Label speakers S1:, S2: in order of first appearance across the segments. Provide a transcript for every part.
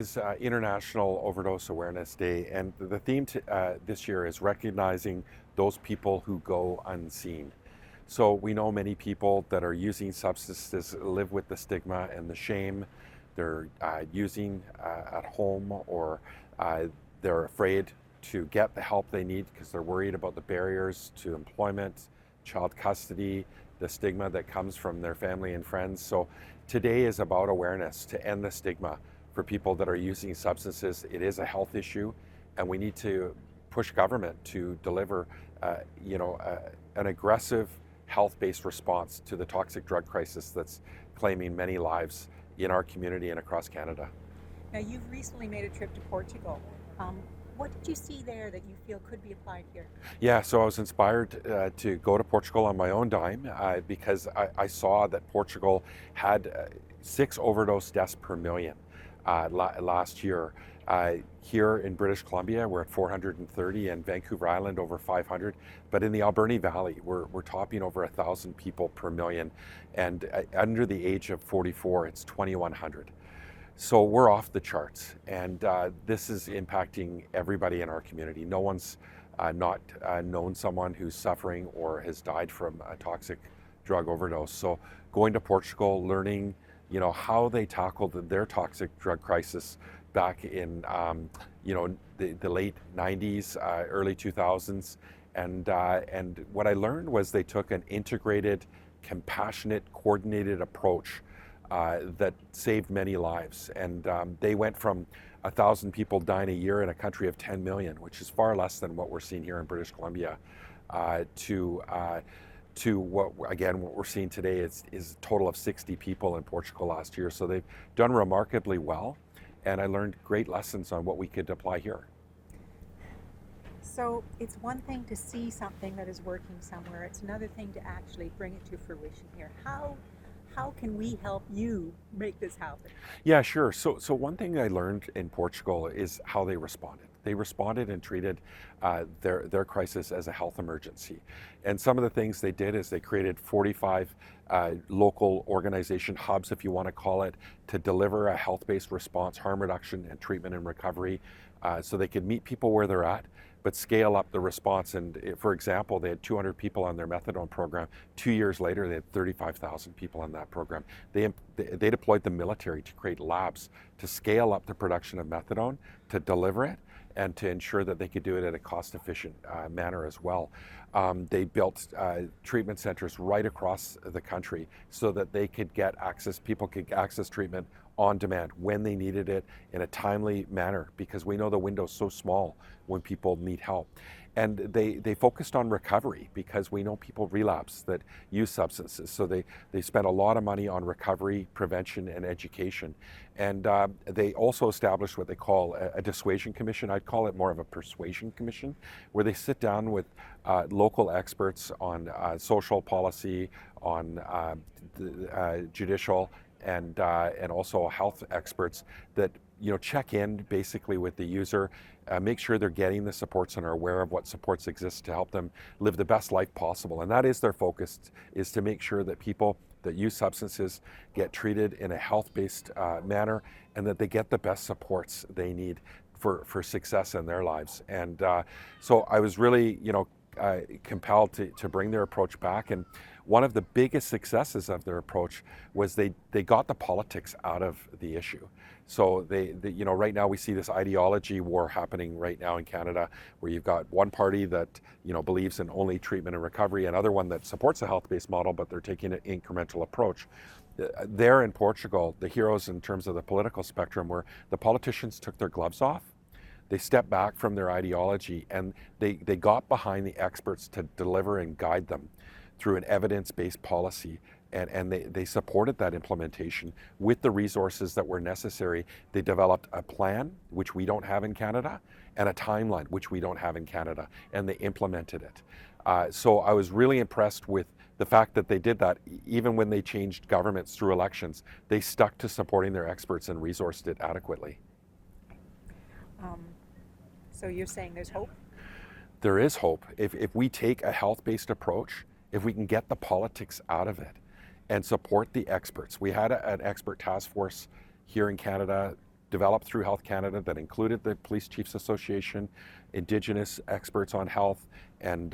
S1: It's International Overdose Awareness Day, and the theme this year is recognizing those people who go unseen. So we know many people that are using substances live with the stigma and the shame. They're using at home, or they're afraid to get the help they need because they're worried about the barriers to employment, child custody, the stigma that comes from their family and friends. So today is about awareness to end the stigma for people that are using substances. It is a health issue, and we need to push government to deliver, an aggressive health-based response to the toxic drug crisis that's claiming many lives in our community and across Canada.
S2: Now, you've recently made a trip to Portugal. What did you see there that you feel could be applied here?
S1: Yeah, so I was inspired to go to Portugal on my own dime because I saw that Portugal had 6 overdose deaths per million last year. Here in British Columbia, we're at 430, and Vancouver Island over 500. But in the Alberni Valley, we're topping over 1,000 people per million, and under the age of 44, it's 2,100. So we're off the charts, and this is impacting everybody in our community. No one's not known someone who's suffering or has died from a toxic drug overdose. So going to Portugal, learning, how they tackled their toxic drug crisis back in, the late 90s, early 2000s, and what I learned was they took an integrated, compassionate, coordinated approach that saved many lives. And they went from 1,000 people dying a year in a country of 10 million, which is far less than what we're seeing here in British Columbia, to what we're seeing today is a total of 60 people in Portugal last year. So they've done remarkably well, and I learned great lessons on what we could apply here.
S2: So it's one thing to see something that is working somewhere. It's another thing to actually bring it to fruition here. How can we help you make this happen?
S1: Yeah, sure. So one thing I learned in Portugal is how they responded. They responded and treated their crisis as a health emergency. And some of the things they did is they created 45 local organization hubs, if you want to call it, to deliver a health-based response, harm reduction, and treatment and recovery, so they could meet people where they're at, but scale up the response. And for example, they had 200 people on their methadone program. 2 years later, they had 35,000 people on that program. They deployed the military to create labs to scale up the production of methadone, to deliver it, and to ensure that they could do it in a cost-efficient manner as well. They built treatment centers right across the country so that they could get access, people could access treatment on demand when they needed it in a timely manner, because we know the window's so small when people need help. And they focused on recovery because we know people relapse that use substances. So they spent a lot of money on recovery, prevention, and education. And they also established what they call a dissuasion commission. I'd call it more of a persuasion commission, where they sit down with local experts on social policy, on judicial, and also health experts that check in basically with the user, make sure they're getting the supports and are aware of what supports exist to help them live the best life possible. And that is their focus, is to make sure that people that use substances get treated in a health-based manner, and that they get the best supports they need for success in their lives. And so I was really compelled to bring their approach back. And one of the biggest successes of their approach was they got the politics out of the issue. So they right now we see this ideology war happening right now in Canada, where you've got one party that believes in only treatment and recovery, another one that supports a health-based model, but they're taking an incremental approach. There in Portugal, the heroes in terms of the political spectrum were the politicians took their gloves off. They stepped back from their ideology, and they got behind the experts to deliver and guide them through an evidence-based policy, and they supported that implementation with the resources that were necessary. They developed a plan, which we don't have in Canada, and a timeline, which we don't have in Canada, and they implemented it. So I was really impressed with the fact that they did that. Even when they changed governments through elections, they stuck to supporting their experts and resourced it adequately.
S2: So you're saying there's hope?
S1: There is hope. If we take a health-based approach, if we can get the politics out of it and support the experts. We had an expert task force here in Canada developed through Health Canada that included the Police Chiefs Association, Indigenous experts on health and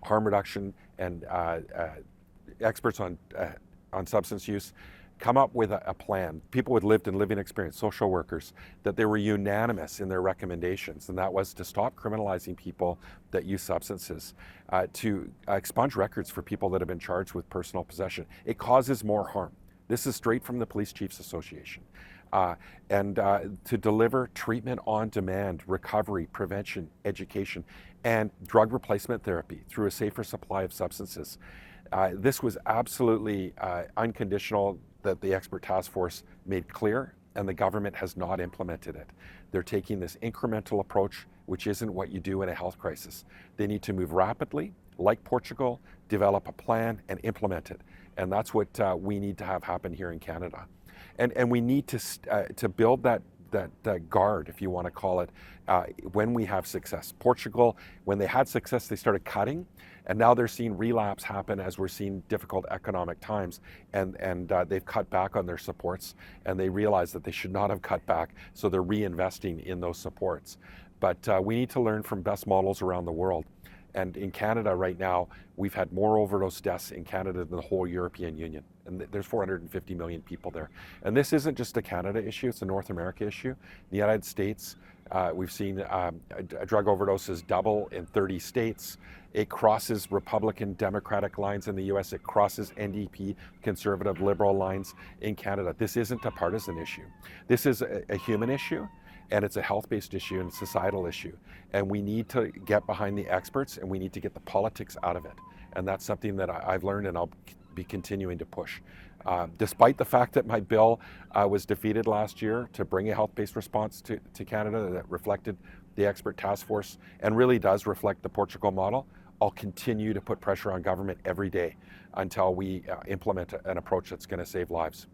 S1: harm reduction, and experts on substance use, come up with a plan. People with lived and living experience, social workers, that they were unanimous in their recommendations, and that was to stop criminalizing people that use substances, to expunge records for people that have been charged with personal possession. It causes more harm. This is straight from the Police Chiefs Association. And to deliver treatment on demand, recovery, prevention, education, and drug replacement therapy through a safer supply of substances. This was absolutely unconditional, that the expert task force made clear, and the government has not implemented it. They're taking this incremental approach, which isn't what you do in a health crisis. They need to move rapidly, like Portugal, develop a plan and implement it. And that's what we need to have happen here in Canada. And we need to build that guard, if you want to call it, when we have success. Portugal, when they had success, they started cutting, and now they're seeing relapse happen as we're seeing difficult economic times, and they've cut back on their supports, and they realize that they should not have cut back, so they're reinvesting in those supports. But we need to learn from best models around the world. And in Canada right now, we've had more overdose deaths in Canada than the whole European Union. And there's 450 million people there. And this isn't just a Canada issue, it's a North America issue. In the United States, we've seen drug overdoses double in 30 states. It crosses Republican, Democratic lines in the US. It crosses NDP, conservative, liberal lines in Canada. This isn't a partisan issue. This is a human issue. And it's a health-based issue and a societal issue. And we need to get behind the experts, and we need to get the politics out of it. And that's something that I've learned, and I'll be continuing to push. Despite the fact that my bill was defeated last year to bring a health-based response to Canada that reflected the expert task force and really does reflect the Portugal model, I'll continue to put pressure on government every day until we implement an approach that's going to save lives.